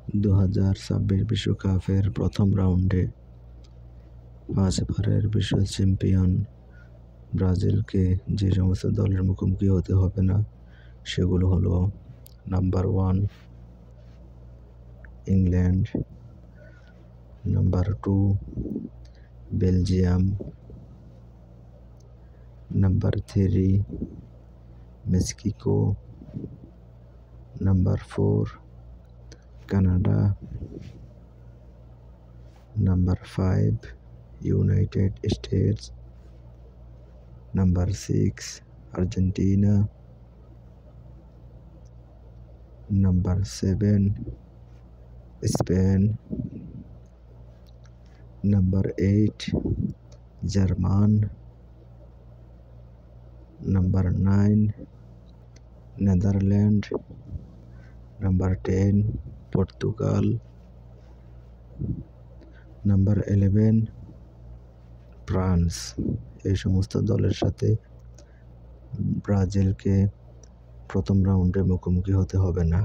2026 বিশ্বকাপের প্রথম রাউন্ডে 5 বারের বিশ্ব চ্যাম্পিয়ন ব্রাজিলকে যে সমস্ত দলের মুখোমুখি হতে হবে না সেগুলো হলো: number 1 England, number 2 Belgium, number 3 Mexico, number 4 Canada, number 5 United states, number 6 Argentina, number 7 Spain, number 8 German, number 9 Netherland, number 10 Portugal, number 11 France. এই সমস্ত দলের সাথে ব্রাজিলকে প্রথম রাউন্ডে মুখোমুখি হতে হবে না।